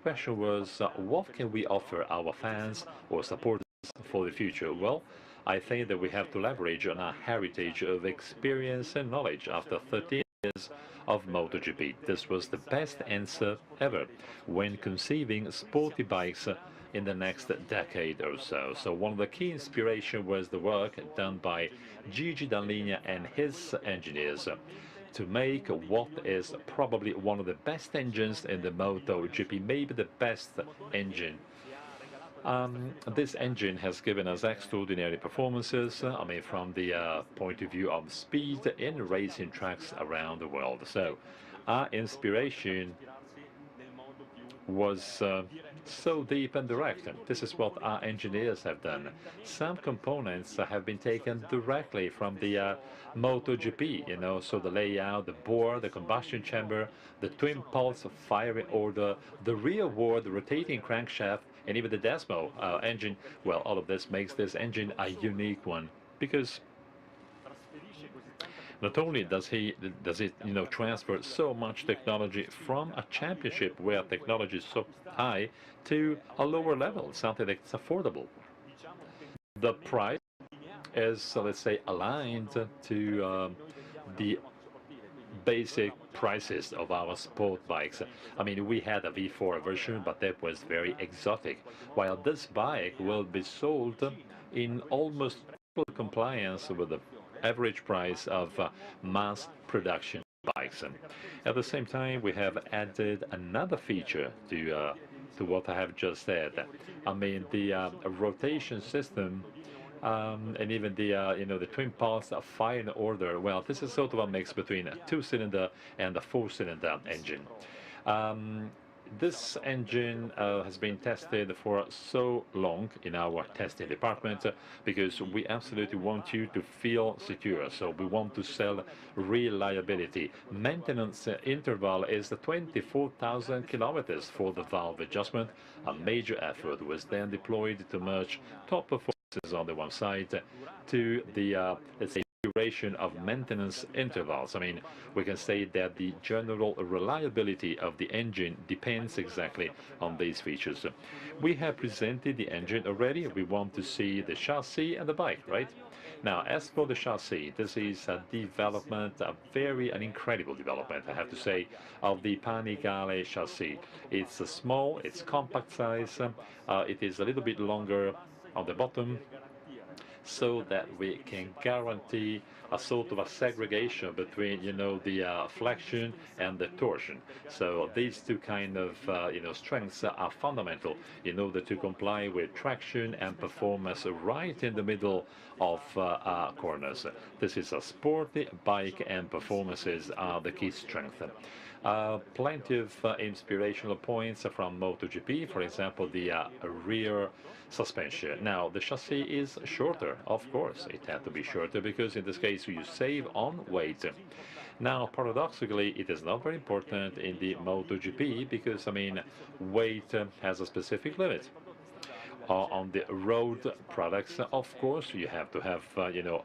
big question was, what can we offer our fans or supporters for the future? Well, I think that we have to leverage on our heritage of experience and knowledge after 13 years of MotoGP. This was the best answer ever when conceiving sporty bikes in the next decade or so. So one of the key inspiration was the work done by Gigi Dall'Igna and his engineers to make what is probably one of the best engines in the MotoGP, maybe the best engine. This engine has given us extraordinary performances, I mean, from the point of view of speed in racing tracks around the world. So our inspiration was so deep and direct. This is what our engineers have done. Some components have been taken directly from the MotoGP, you know, so the layout, the bore, the combustion chamber, the twin pulse firing order, the rearward rotating crankshaft, and even the Desmo engine. Well, all of this makes this engine a unique one because not only does it transfer so much technology from a championship where technology is so high to a lower level, something that's affordable. The price is, let's say, aligned to the basic prices of our sport bikes. I mean, we had a V4 version, but that was very exotic, while this bike will be sold in almost full compliance with the average price of mass production bikes. At the same time, we have added another feature to what I have just said. I mean, the rotation system and even the the twin pulse firing order. Well, this is sort of a mix between a two-cylinder and a four-cylinder engine. This engine has been tested for so long in our testing department because we absolutely want you to feel secure. So we want to sell reliability. Maintenance interval is 24,000 kilometers for the valve adjustment. A major effort was then deployed to merge top performances on the one side to the, let's say, duration of maintenance intervals. I mean, we can say that the general reliability of the engine depends exactly on these features. We have presented the engine already. We want to see the chassis and the bike, right? Now, as for the chassis, this is a development, an incredible development, I have to say, of the Panigale chassis. It's small, it's compact size, it is a little bit longer on the bottom, so that we can guarantee a sort of a segregation between, the flexion and the torsion. So these two kind of, strengths are fundamental in order to comply with traction and performance right in the middle of our corners. This is a sporty bike and performances are the key strength. Plenty of inspirational points from MotoGP, for example, the rear suspension. Now, the chassis is shorter, of course. It had to be shorter because in this case you save on weight. Now, paradoxically, it is not very important in the MotoGP because, I mean, weight has a specific limit. On the road products, of course, you have to have,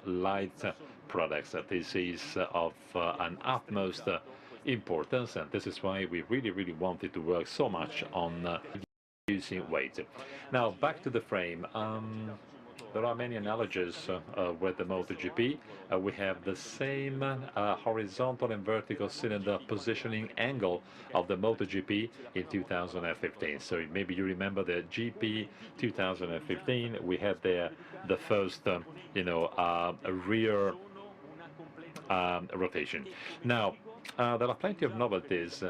light products. This is of an utmost importance, and this is why we really wanted to work so much on reducing weight. Now back to the frame. There are many analogies with the MotoGP. We have the same horizontal and vertical cylinder positioning angle of the MotoGP in 2015. So maybe you remember the GP 2015. We had there the first, rear rotation. Now, there are plenty of novelties.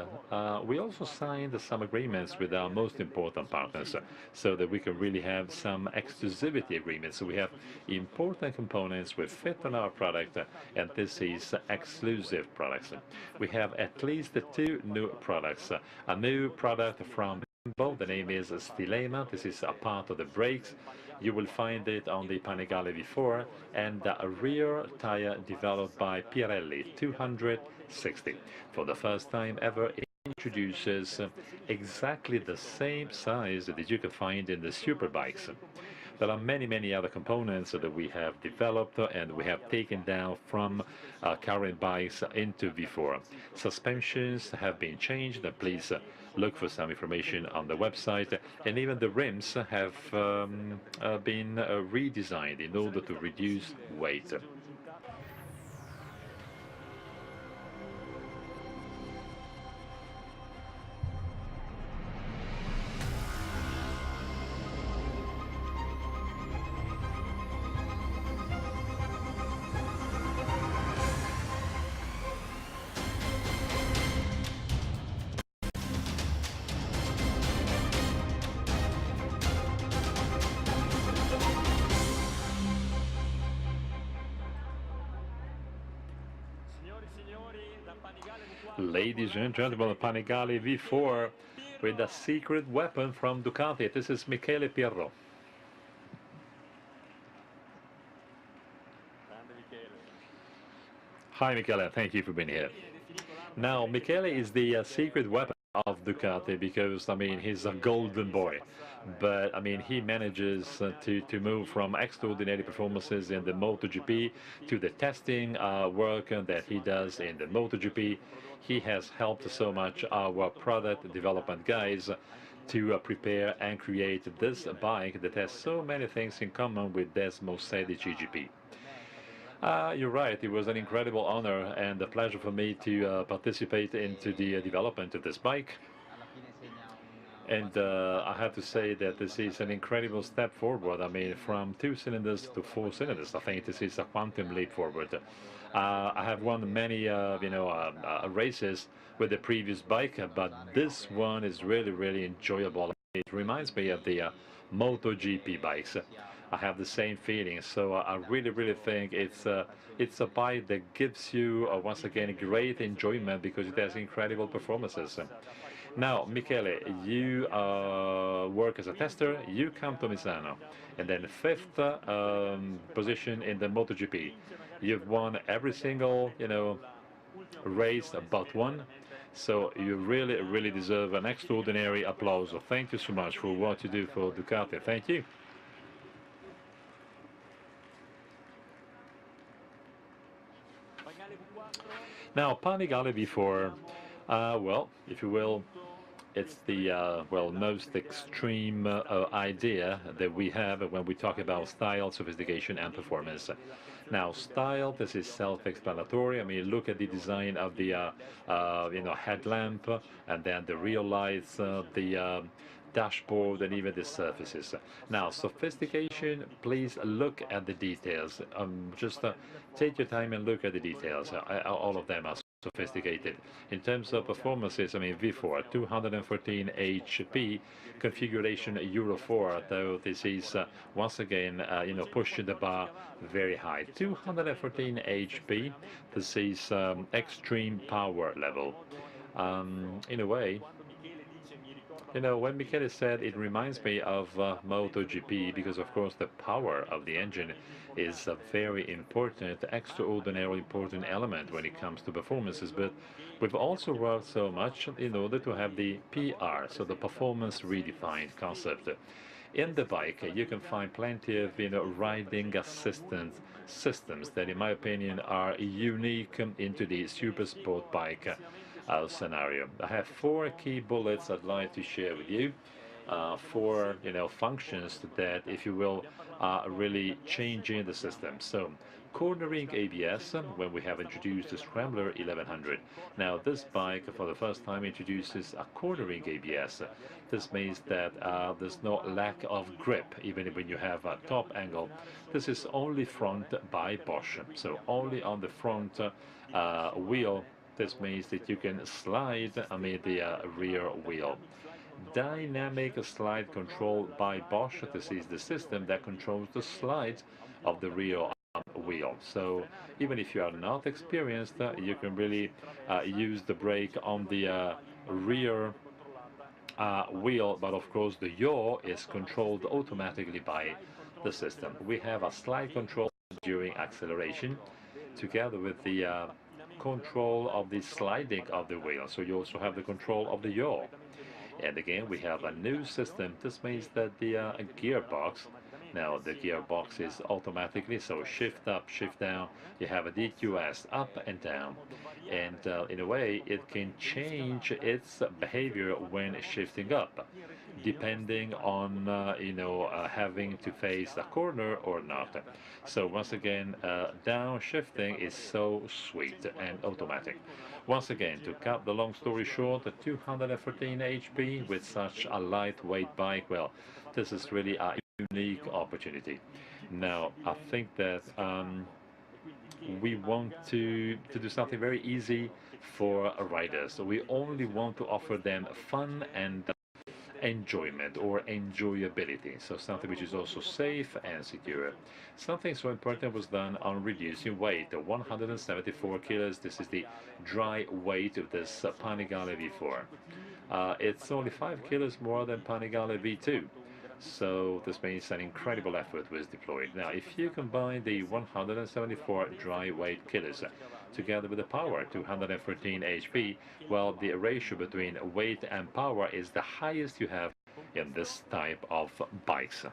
We also signed some agreements with our most important partners so that we can really have some exclusivity agreements. So we have important components we fit on our product, and this is exclusive products. We have at least two new products. A new product from Brembo, the name is Stilema. This is a part of the brakes. You will find it on the Panigale V4, and a rear tire developed by Pirelli 260. For the first time ever, it introduces exactly the same size that you can find in the superbikes. There are many other components that we have developed and we have taken down from current bikes into V4. Suspensions have been changed. Please look for some information on the website. And even the rims have been redesigned in order to reduce weight. Ladies and gentlemen, Panigale V4 with a secret weapon from Ducati. This is Michele Pierro. Hi Michele, thank you for being here. Now, Michele is the secret weapon of Ducati because, I mean, he's a golden boy. But, I mean, he manages to move from extraordinary performances in the MotoGP to the testing work that he does in the MotoGP. He has helped so much our product development guys to prepare and create this bike that has so many things in common with Desmo Sedi GGP. You're right. It was an incredible honor and a pleasure for me to participate into the development of this bike. And I have to say that this is an incredible step forward. I mean, from 2 cylinders to 4 cylinders. I think this is a quantum leap forward. I have won many, races with the previous bike, but this one is really enjoyable. It reminds me of the MotoGP bikes. I have the same feeling. So I really think it's a bike that gives you once again great enjoyment because it has incredible performances. Now, Michele, you work as a tester. You come to Misano, and then 5th position in the MotoGP. You've won every single race but one. So you really deserve an extraordinary applause. So thank you so much for what you do for Ducati. Thank you. Now, Panigale V4, well, if you will, it's the most extreme idea that we have when we talk about style, sophistication, and performance. Now, style, this is self-explanatory. I mean, look at the design of the headlamp, and then the rear lights, the dashboard, and even the surfaces. Now, sophistication, please look at the details. Just take your time and look at the details. All of them are sophisticated. In terms of performances, I mean, V4, 214 HP, configuration Euro 4, though this is once again, pushing the bar very high. 214 HP, this is extreme power level. In a way, when Michele said it reminds me of MotoGP, because of course the power of the engine is a very important, extraordinarily important element when it comes to performances. But we've also worked so much in order to have the PR, so the performance redefined concept. In the bike, you can find plenty of riding assistance systems that, in my opinion, are unique into the super sport bike scenario. I have 4 key bullets I'd like to share with you. 4 functions that, if you will, are really changing the system. So, cornering ABS, when we have introduced the Scrambler 1100. Now, this bike for the first time introduces a cornering ABS. This means that there's no lack of grip, even when you have a top angle. This is only front by Bosch, so only on the front wheel. This means that you can slide, the rear wheel. Dynamic slide control by Bosch. This is the system that controls the slide of the rear wheel. So even if you are not experienced, you can really use the brake on the rear wheel, but of course the yaw is controlled automatically by the system. We have a slide control during acceleration, together with the control of the sliding of the wheel. So you also have the control of the yaw. And again, we have a new system. This means that the gearbox Now the gearbox is automatically, so shift up, shift down. You have a DQS up and down, and in a way it can change its behavior when shifting up, depending on having to face a corner or not. So once again, downshifting is so sweet and automatic. Once again, to cut the long story short, the 214 HP with such a lightweight bike, well, this is really a unique opportunity. Now, I think that we want to do something very easy for riders. So we only want to offer them fun and enjoyment or enjoyability. So something which is also safe and secure. Something so important was done on reducing weight. 174 kilos. This is the dry weight of this Panigale V4. It's only 5 kilos more than Panigale V2. So this means an incredible effort was deployed. Now, if you combine the 174 dry weight kilos together with the power, 214 HP, well, the ratio between weight and power is the highest you have in this type of bikes.